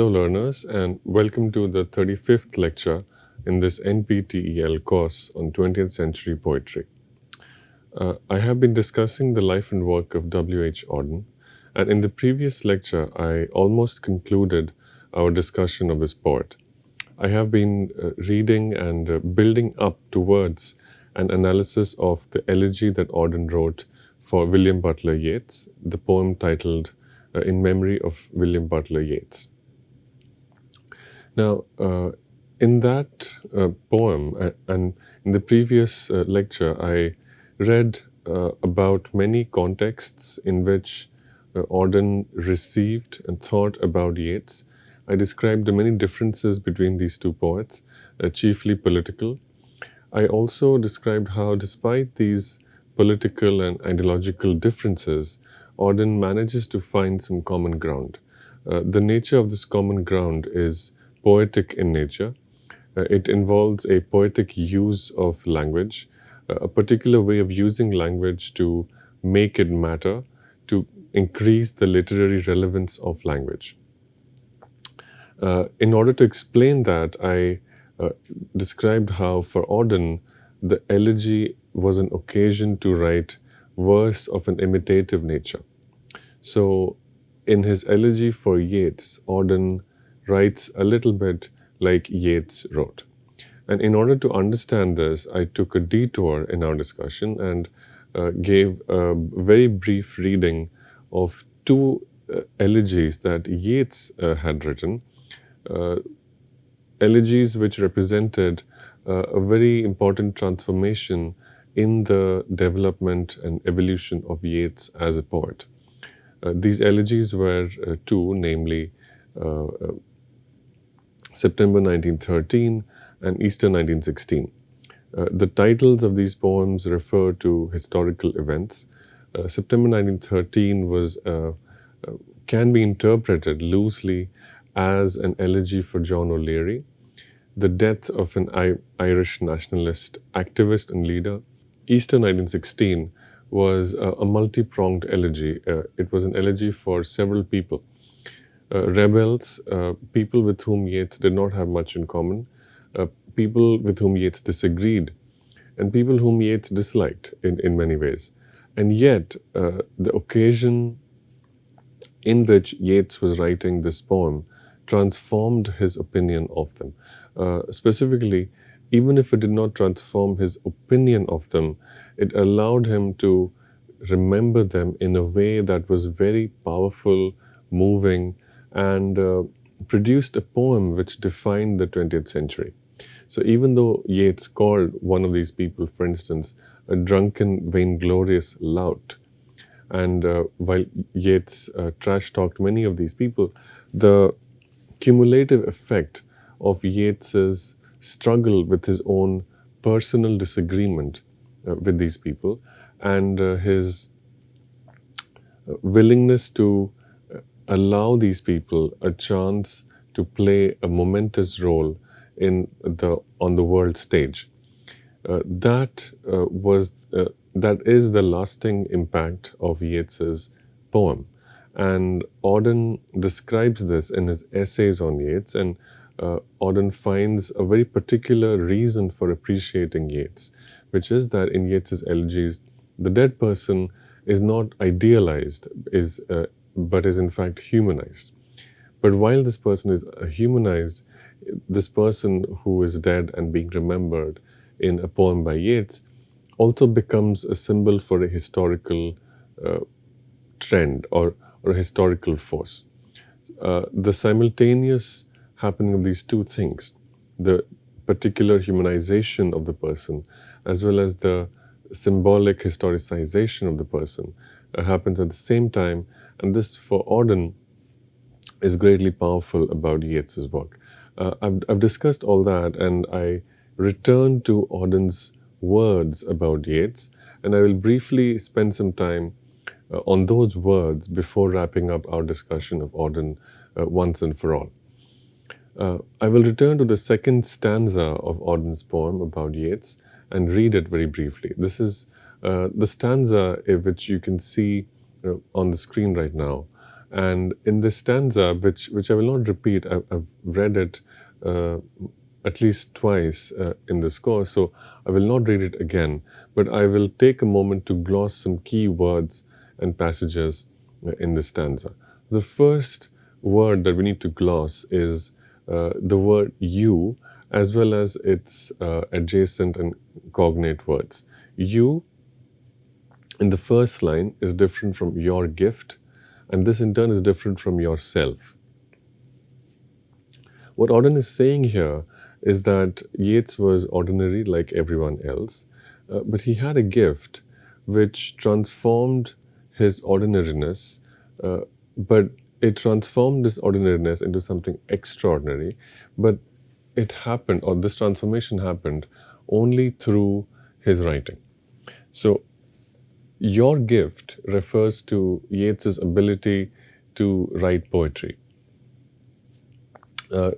Hello learners, and welcome to the 35th lecture in this NPTEL course on 20th century poetry. I have been discussing the life and work of W.H. Auden, and in the previous lecture I almost concluded our discussion of this poet. I have been reading and building up towards an analysis of the elegy that Auden wrote for William Butler Yeats, the poem titled In Memory of William Butler Yeats. Now, in that poem, and in the previous lecture, I read about many contexts in which Auden received and thought about Yeats. I described the many differences between these two poets, chiefly political. I also described how, despite these political and ideological differences, Auden manages to find some common ground. The nature of this common ground is poetic in nature. It involves a poetic use of language, a particular way of using language to make it matter, to increase the literary relevance of language. In order to explain that, I described how for Auden, the elegy was an occasion to write verse of an imitative nature. So in his elegy for Yeats, Auden writes a little bit like Yeats wrote. And in order to understand this, I took a detour in our discussion and gave a very brief reading of two elegies that Yeats had written, elegies which represented a very important transformation in the development and evolution of Yeats as a poet. These elegies were two, namely September 1913 and Easter 1916. The titles of these poems refer to historical events. September 1913 can be interpreted loosely as an elegy for John O'Leary, the death of an Irish nationalist activist and leader. Easter 1916 was a multi-pronged elegy. It was an elegy for several people. Rebels, people with whom Yeats did not have much in common, people with whom Yeats disagreed, and people whom Yeats disliked in many ways. And yet, the occasion in which Yeats was writing this poem transformed his opinion of them. Specifically, even if it did not transform his opinion of them, it allowed him to remember them in a way that was very powerful, moving, and produced a poem which defined the 20th century. So even though Yeats called one of these people, for instance, a drunken, vainglorious lout, and while Yeats trash-talked many of these people, the cumulative effect of Yeats's struggle with his own personal disagreement with these people and his willingness to allow these people a chance to play a momentous role on the world stage. That is the lasting impact of Yeats's poem. And Auden describes this in his essays on Yeats, and Auden finds a very particular reason for appreciating Yeats, which is that in Yeats's elegies, the dead person is not idealized, but is in fact humanized. But while this person is humanized, this person who is dead and being remembered in a poem by Yeats also becomes a symbol for a historical trend or a historical force. The simultaneous happening of these two things, the particular humanization of the person as well as the symbolic historicization of the person happens at the same time, and this for Auden is greatly powerful about Yeats's work. I've discussed all that, and I return to Auden's words about Yeats, and I will briefly spend some time on those words before wrapping up our discussion of Auden once and for all. I will return to the second stanza of Auden's poem about Yeats and read it very briefly. This is the stanza which you can see on the screen right now. And in this stanza, which I will not repeat, I've read it uh, at least twice in this course, so I will not read it again, but I will take a moment to gloss some key words and passages in this stanza. The first word that we need to gloss is the word you, as well as its adjacent and cognate words. You in the first line is different from your gift, and this in turn is different from yourself. What Auden is saying here is that Yeats was ordinary like everyone else, but he had a gift which transformed his ordinariness, but it transformed this ordinariness into something extraordinary. But it happened, or this transformation happened, only through his writing. So, your gift refers to Yeats's ability to write poetry.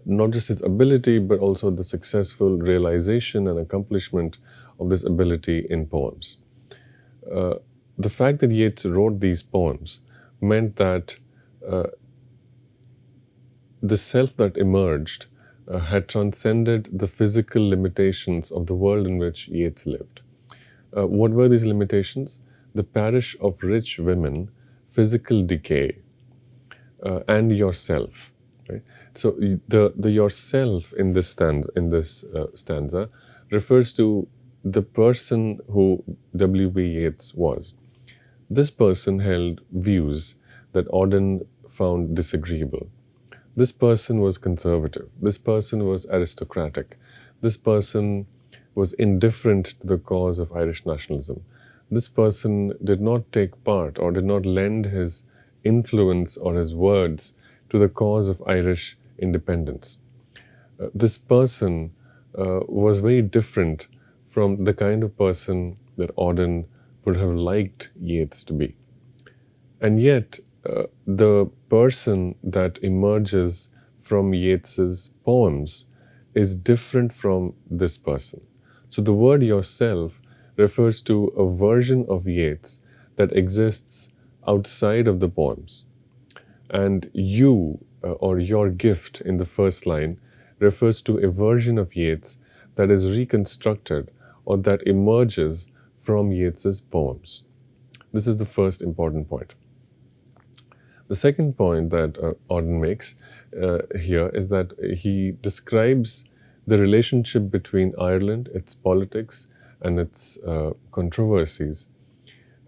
Not just his ability, but also the successful realization and accomplishment of this ability in poems. The fact that Yeats wrote these poems meant that the self that emerged had transcended the physical limitations of the world in which Yeats lived. What were these limitations? The parish of rich women, physical decay, and yourself. Right? So the yourself in this stanza refers to the person who W.B. Yeats was. This person held views that Auden found disagreeable. This person was conservative. This person was aristocratic. This person was indifferent to the cause of Irish nationalism. This person did not take part or did not lend his influence or his words to the cause of Irish independence. This person was very different from the kind of person that Auden would have liked Yeats to be. And yet, the person that emerges from Yeats's poems is different from this person. So the word yourself refers to a version of Yeats that exists outside of the poems. And you, or your gift in the first line, refers to a version of Yeats that is reconstructed or that emerges from Yeats's poems. This is the first important point. The second point that Auden makes here is that he describes the relationship between Ireland, its politics, and its controversies,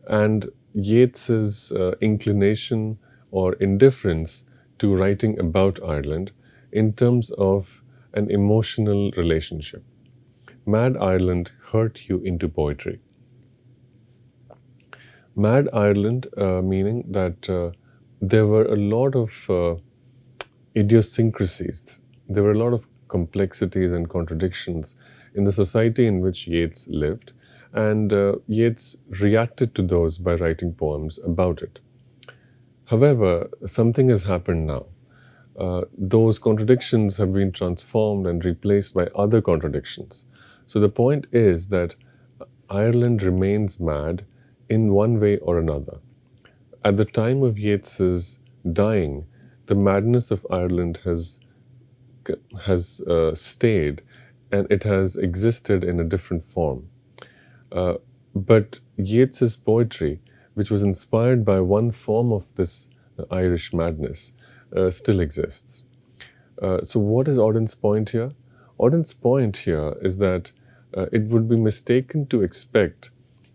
and Yeats's inclination or indifference to writing about Ireland in terms of an emotional relationship. Mad Ireland hurt you into poetry. Mad Ireland, meaning that there were a lot of idiosyncrasies, there were a lot of complexities and contradictions in the society in which Yeats lived, and Yeats reacted to those by writing poems about it. However, something has happened now. Those contradictions have been transformed and replaced by other contradictions. So the point is that Ireland remains mad in one way or another. At the time of Yeats's dying, the madness of Ireland has stayed, and it has existed in a different form. But Yeats's poetry, which was inspired by one form of this Irish madness, still exists. So what is Auden's point here? Auden's point here is that it would be mistaken to expect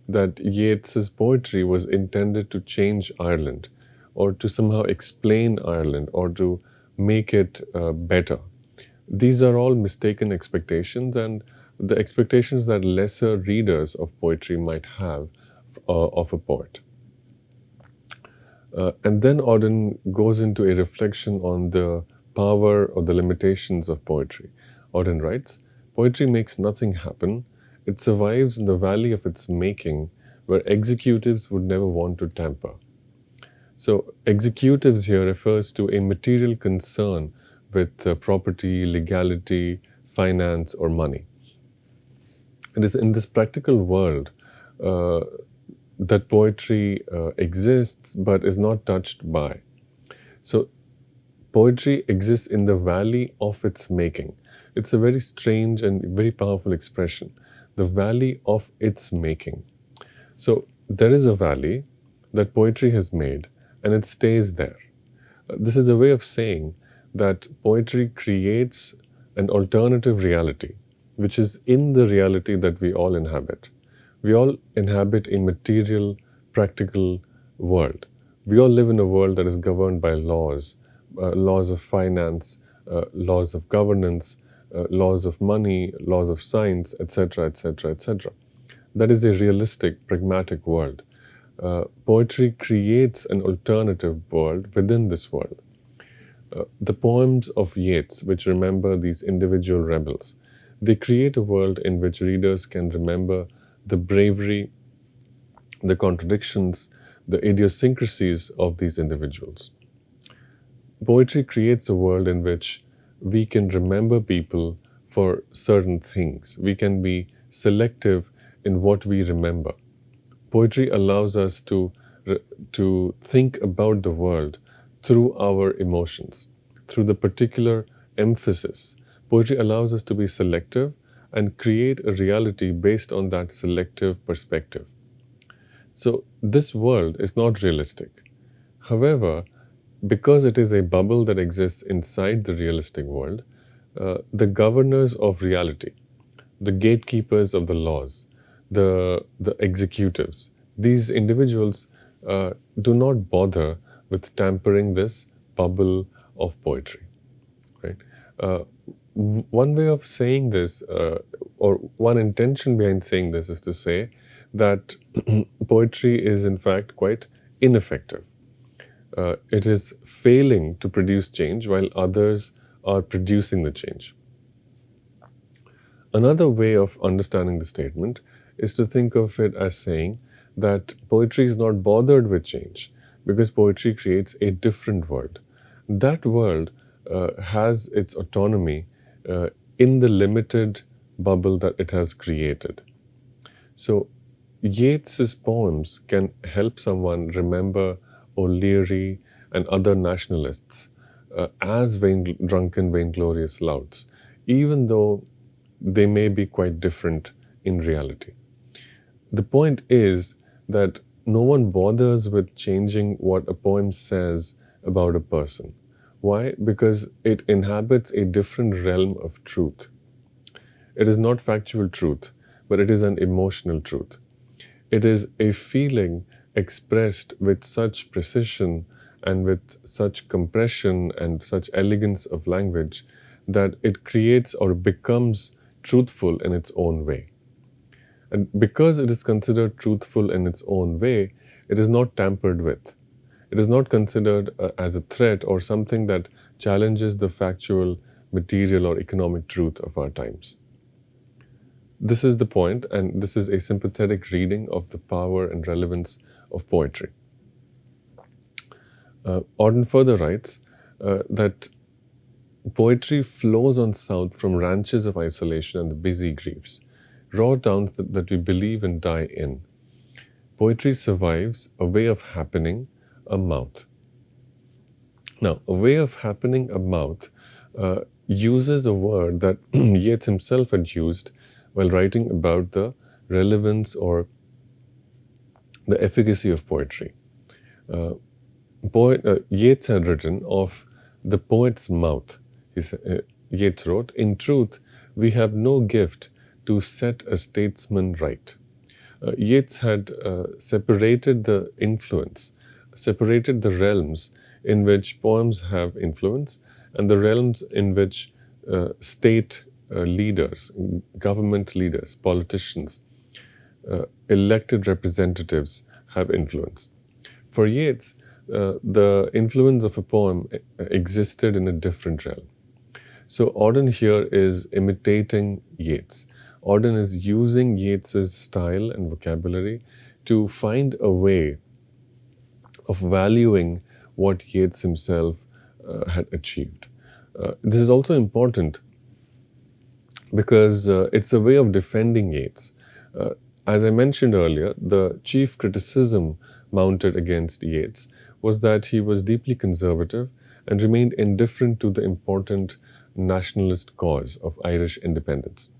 that Yeats's poetry was intended to change Ireland, or to somehow explain Ireland, or to make it better. These are all mistaken expectations, and the expectations that lesser readers of poetry might have of a poet. And then Auden goes into a reflection on the power or the limitations of poetry. Auden writes, "Poetry makes nothing happen. It survives in the valley of its making, where executives would never want to tamper." So executives here refers to a material concern with property, legality, finance, or money. It is in this practical world that poetry exists but is not touched by. So poetry exists in the valley of its making. It's a very strange and very powerful expression. The valley of its making. So there is a valley that poetry has made, and it stays there. This is a way of saying that poetry creates an alternative reality, which is in the reality that we all inhabit. We all inhabit a material, practical world. We all live in a world that is governed by laws, laws of finance, laws of governance, laws of money, laws of science, etc., etc., etc. That is a realistic, pragmatic world. Poetry creates an alternative world within this world. The poems of Yeats, which remember these individual rebels, they create a world in which readers can remember the bravery, the contradictions, the idiosyncrasies of these individuals. Poetry creates a world in which we can remember people for certain things. We can be selective in what we remember. Poetry allows us to think about the world through our emotions, through the particular emphasis. Poetry allows us to be selective and create a reality based on that selective perspective. So, this world is not realistic. However, because it is a bubble that exists inside the realistic world, the governors of reality, the gatekeepers of the laws, the executives, these individuals do not bother with tampering this bubble of poetry. Right? One way of saying this, or one intention behind saying this, is to say that poetry is in fact quite ineffective. It is failing to produce change while others are producing the change. Another way of understanding the statement is to think of it as saying that poetry is not bothered with change because poetry creates a different world. That world has its autonomy in the limited bubble that it has created. So, Yeats's poems can help someone remember O'Leary and other nationalists as drunken, vainglorious louts, even though they may be quite different in reality. The point is that no one bothers with changing what a poem says about a person. Why? Because it inhabits a different realm of truth. It is not factual truth, but it is an emotional truth. It is a feeling expressed with such precision and with such compression and such elegance of language that it creates or becomes truthful in its own way. And because it is considered truthful in its own way, it is not tampered with. It is not considered as a threat or something that challenges the factual, material, or economic truth of our times. This is the point, and this is a sympathetic reading of the power and relevance of poetry. Auden further writes that poetry flows on south from ranches of isolation and the busy griefs, raw towns that we believe and die in. Poetry survives a way of happening, a mouth. Now, a way of happening, a mouth, uses a word that Yeats himself had used while writing about the relevance or the efficacy of poetry. Yeats had written of the poet's mouth. Yeats wrote, "In truth, we have no gift to set a statesman right." Yeats had separated the influence, separated the realms in which poems have influence and the realms in which state leaders, government leaders, politicians, elected representatives have influence. For Yeats, the influence of a poem existed in a different realm. So Auden here is imitating Yeats. Auden is using Yeats's style and vocabulary to find a way of valuing what Yeats himself had achieved. This is also important because it's a way of defending Yeats. As I mentioned earlier, the chief criticism mounted against Yeats was that he was deeply conservative and remained indifferent to the important nationalist cause of Irish independence.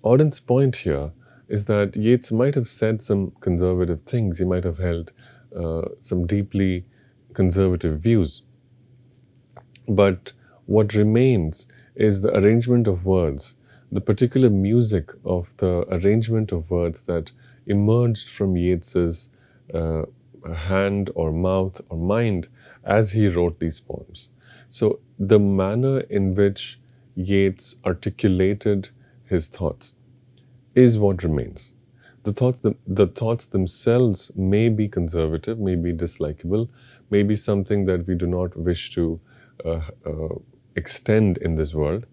Auden's point here is that Yeats might have said some conservative things, he might have held some deeply conservative views, but what remains is the arrangement of words, the particular music of the arrangement of words that emerged from Yeats's uh, hand or mouth or mind as he wrote these poems. So, the manner in which Yeats articulated his thoughts is what remains. The thoughts themselves may be conservative, may be dislikable, may be something that we do not wish to uh, uh, extend in this world.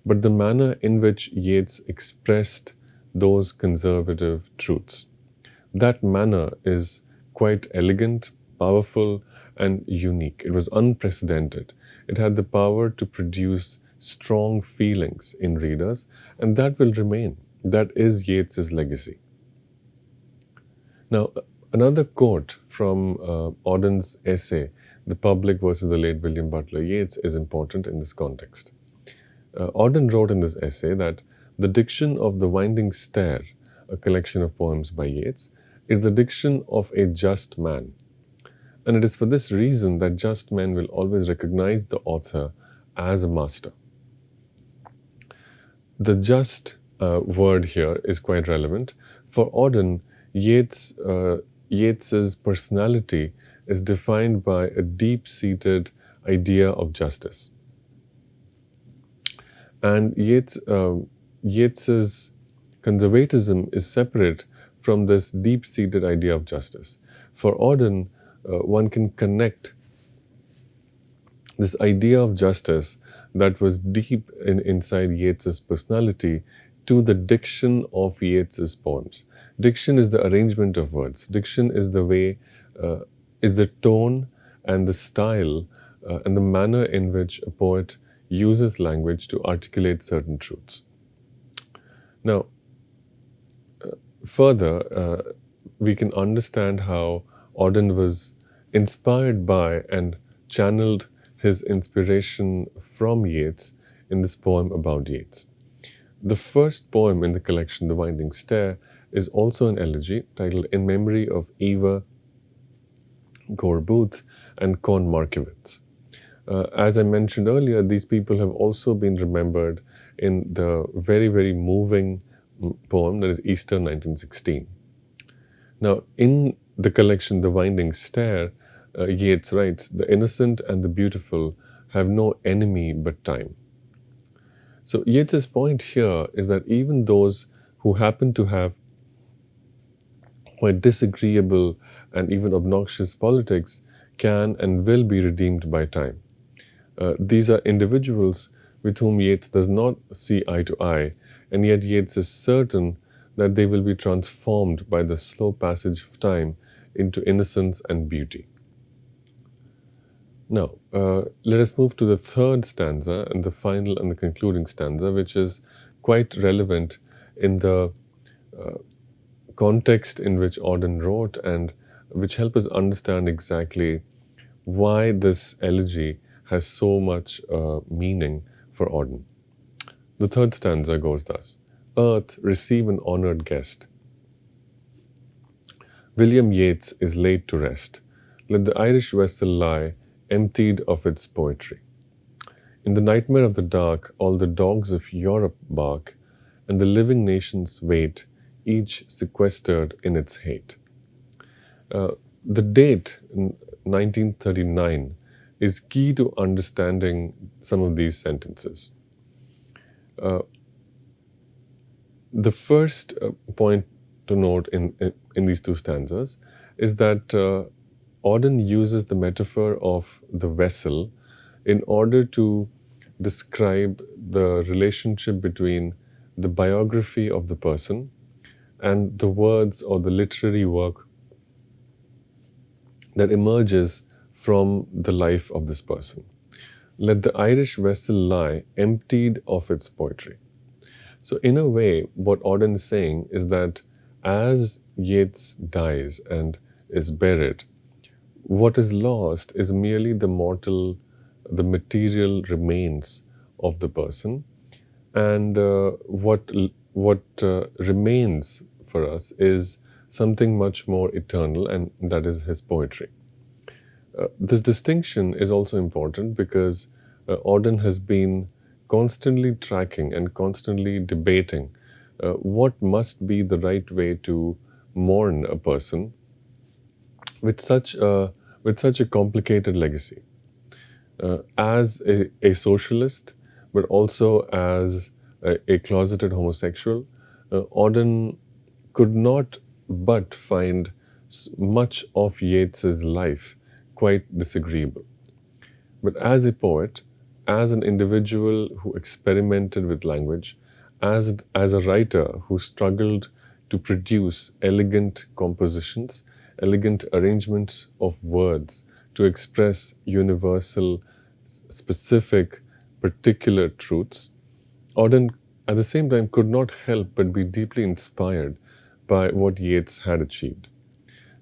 But the manner in which Yeats expressed those conservative truths, that manner is quite elegant, powerful, and unique. It was unprecedented. It had the power to produce strong feelings in readers, and that will remain. That is Yeats's legacy. Now, another quote from Auden's essay, The Public versus the Late William Butler Yeats, is important in this context. Auden wrote in this essay that the diction of The Winding Stair, a collection of poems by Yeats, is the diction of a just man. And it is for this reason that just men will always recognize the author as a master. The just word here is quite relevant. For Auden, Yeats's personality is defined by a deep-seated idea of justice. And Yeats's conservatism is separate from this deep-seated idea of justice. For Auden, one can connect this idea of justice that was deep inside Yeats's personality to the diction of Yeats's poems. Diction is the arrangement of words. Diction is the way, is the tone and the style and the manner in which a poet uses language to articulate certain truths. Now, further, we can understand how Auden was inspired by and channeled his inspiration from Yeats in this poem about Yeats. The first poem in the collection, The Winding Stair, is also an elegy titled In Memory of Eva Gore Booth and Con Markiewicz. As I mentioned earlier, these people have also been remembered in the very, very moving poem that is Easter 1916. Now, in the collection The Winding Stair, Yeats writes, "The innocent and the beautiful have no enemy but time." So Yeats's point here is that even those who happen to have quite disagreeable and even obnoxious politics can and will be redeemed by time. These are individuals with whom Yeats does not see eye to eye, and yet Yeats is certain that they will be transformed by the slow passage of time into innocence and beauty. Now, let us move to the third stanza and the final and the concluding stanza, which is quite relevant in the context in which Auden wrote and which help us understand exactly why this elegy has so much meaning for Auden. The third stanza goes thus: Earth, receive an honored guest. William Yeats is laid to rest. Let the Irish vessel lie, emptied of its poetry. In the nightmare of the dark, all the dogs of Europe bark, and the living nations wait, each sequestered in its hate. The date, 1939, is key to understanding some of these sentences. The first point to note in these two stanzas is that Auden uses the metaphor of the vessel in order to describe the relationship between the biography of the person and the words or the literary work that emerges from the life of this person. Let the Irish vessel lie emptied of its poetry. So in a way, what Auden is saying is that as Yeats dies and is buried. What is lost is merely the material remains of the person, and what remains for us is something much more eternal, and that is his poetry. This distinction is also important because Auden has been constantly tracking and constantly debating what must be the right way to mourn a person with such a complicated legacy. As a socialist, but also as a closeted homosexual, Auden could not but find much of Yeats's life quite disagreeable. But as a poet, as an individual who experimented with language, as a writer who struggled to produce elegant compositions, elegant arrangements of words to express universal, specific, particular truths, Auden at the same time could not help but be deeply inspired by what Yeats had achieved.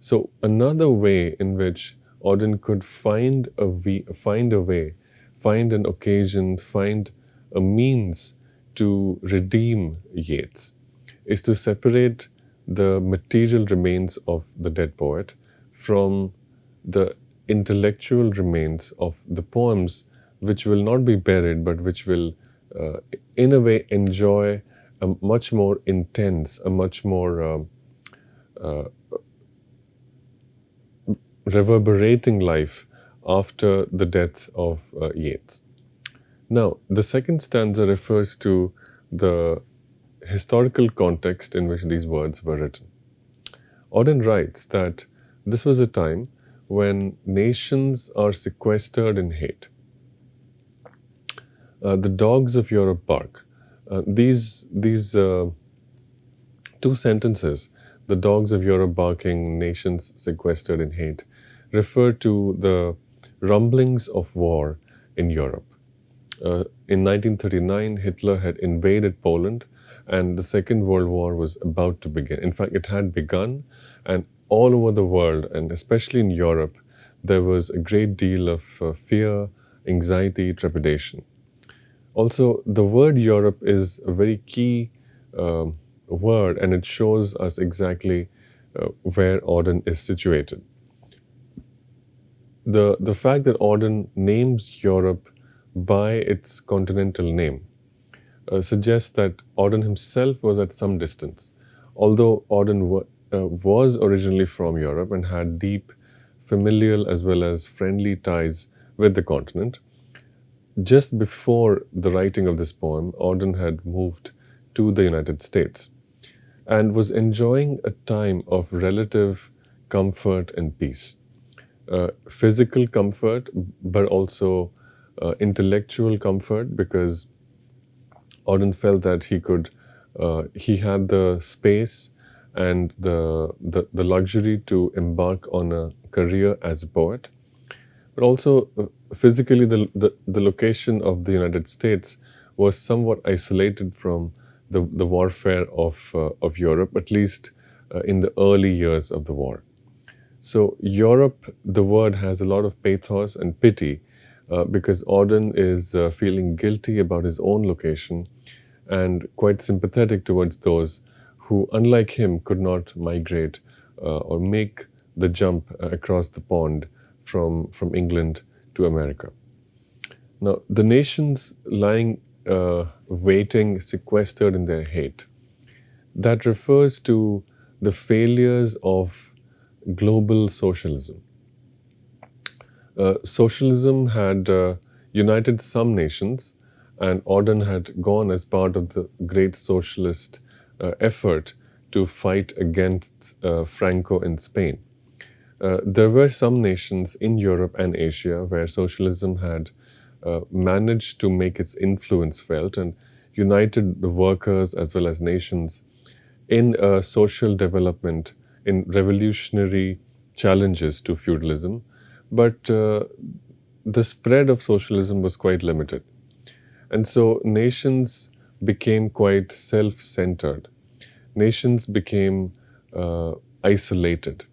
So another way in which Auden could find a way, find an occasion, find a means to redeem Yeats is to separate the material remains of the dead poet from the intellectual remains of the poems, which will not be buried but which will, in a way, enjoy a much more intense, a much more reverberating life after the death of Yeats. Now, the second stanza refers to the historical context in which these words were written. Auden writes that this was a time when nations are sequestered in hate. The dogs of Europe bark. These two sentences, the dogs of Europe barking, nations sequestered in hate, refer to the rumblings of war in Europe. In 1939, Hitler had invaded Poland, and the Second World War was about to begin. In fact, it had begun, and all over the world, and especially in Europe, there was a great deal of fear, anxiety, trepidation. Also, the word Europe is a very key word, and it shows us exactly where Auden is situated. The fact that Auden names Europe by its continental name suggests that Auden himself was at some distance. Although Auden was originally from Europe and had deep familial as well as friendly ties with the continent, just before the writing of this poem, Auden had moved to the United States and was enjoying a time of relative comfort and peace. Physical comfort, but also intellectual comfort, because Auden felt that he had the space and the luxury to embark on a career as a poet. But also, physically, the location of the United States was somewhat isolated from the warfare of Europe, at least in the early years of the war. So Europe, the word has a lot of pathos and pity because Auden is feeling guilty about his own location and quite sympathetic towards those who, unlike him, could not migrate or make the jump across the pond from England to America. Now, the nations lying waiting, sequestered in their hate, that refers to the failures of global socialism. Socialism had united some nations, and Auden had gone as part of the great socialist effort to fight against Franco in Spain. There were some nations in Europe and Asia where socialism had managed to make its influence felt and united the workers as well as nations in social development, in revolutionary challenges to feudalism. But the spread of socialism was quite limited. And so nations became quite self-centered. Nations became isolated.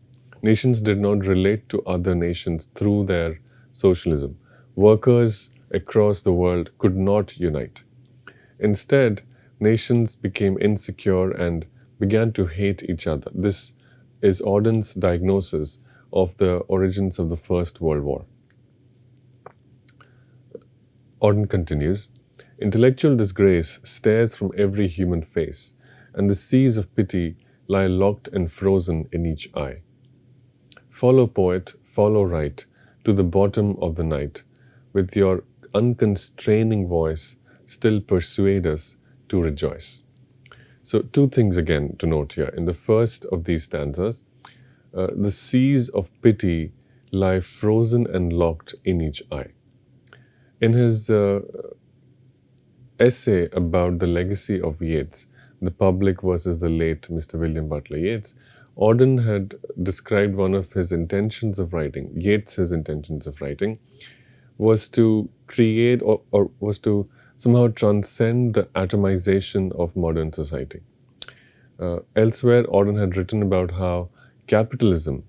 Nations did not relate to other nations through their socialism. Workers across the world could not unite. Instead, nations became insecure and began to hate each other. This is Auden's diagnosis of the origins of the First World War. Auden continues, intellectual disgrace stares from every human face, and the seas of pity lie locked and frozen in each eye. Follow, poet, follow right, to the bottom of the night. With your unconstraining voice, still persuade us to rejoice. So, two things again to note here. In the first of these stanzas, the seas of pity lie frozen and locked in each eye. In his essay about the legacy of Yeats, the public versus the late Mr. William Butler Yeats, Auden had described one of his intentions of writing, Yeats's intentions of writing, was to create or was to somehow transcend the atomization of modern society. Elsewhere, Auden had written about how capitalism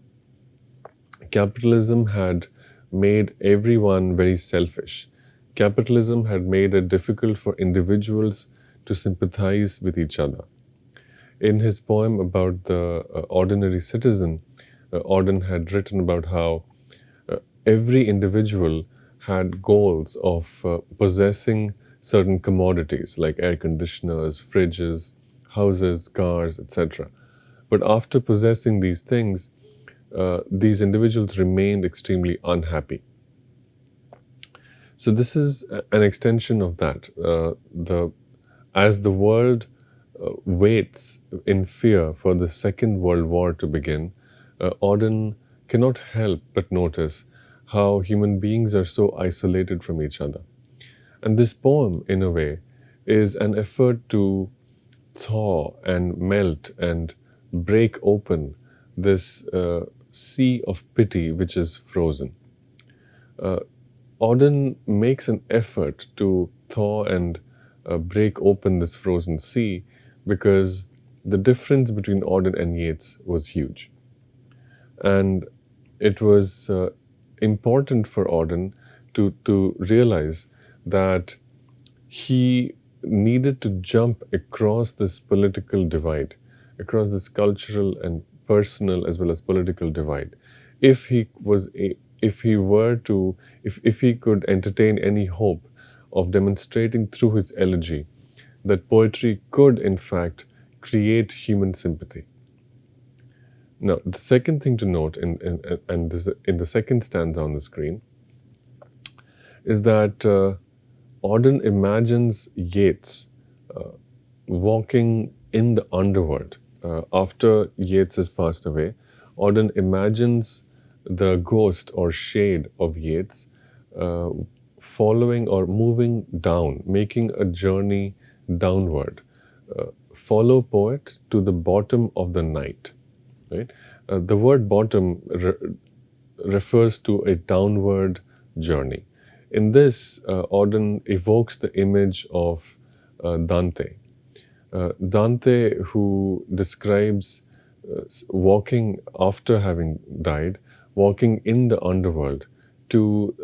had made everyone very selfish. Capitalism had made it difficult for individuals to sympathize with each other. In his poem about the ordinary citizen, Auden had written about how every individual had goals of possessing certain commodities like air conditioners, fridges, houses, cars, etc. But after possessing these things, these individuals remained extremely unhappy. So this is an extension of that. As the world waits in fear for the Second World War to begin, Auden cannot help but notice how human beings are so isolated from each other. And this poem, in a way, is an effort to thaw and melt and break open this sea of pity which is frozen. Auden makes an effort to thaw and break open this frozen sea because the difference between Auden and Yeats was huge. And it was important for Auden to realize that he needed to jump across this political divide, across this cultural and personal as well as political divide, if he could entertain any hope of demonstrating through his elegy that poetry could in fact create human sympathy. Now, the second thing to note in the second stanza on the screen is that Auden imagines Yeats walking in the underworld. After Yeats has passed away, Auden imagines the ghost or shade of Yeats following or moving down, making a journey downward. Follow, poet, to the bottom of the night. Right? The word bottom refers to a downward journey. In this, Auden evokes the image of Dante. Dante, who describes walking after having died, walking in the underworld to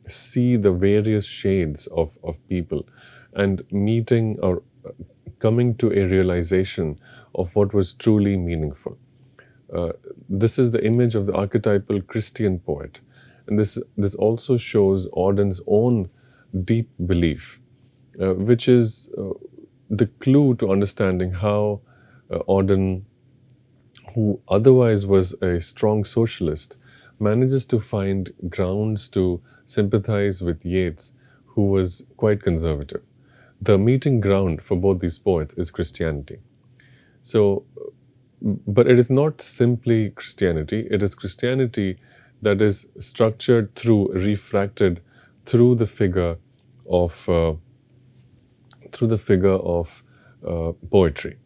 see the various shades of people and meeting or coming to a realization of what was truly meaningful. This is the image of the archetypal Christian poet. And this also shows Auden's own deep belief, which is the clue to understanding how Auden, who otherwise was a strong socialist, manages to find grounds to sympathize with Yeats, who was quite conservative. The meeting ground for both these poets is Christianity. So, but it is not simply Christianity, it is Christianity that is structured through, refracted through the figure of poetry.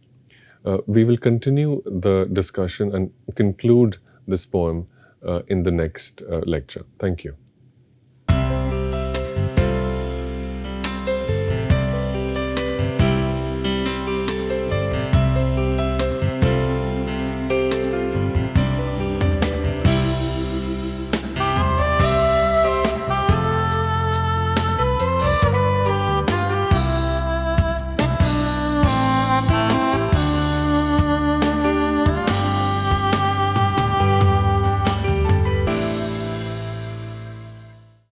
We will continue the discussion and conclude this poem in the next lecture. Thank you.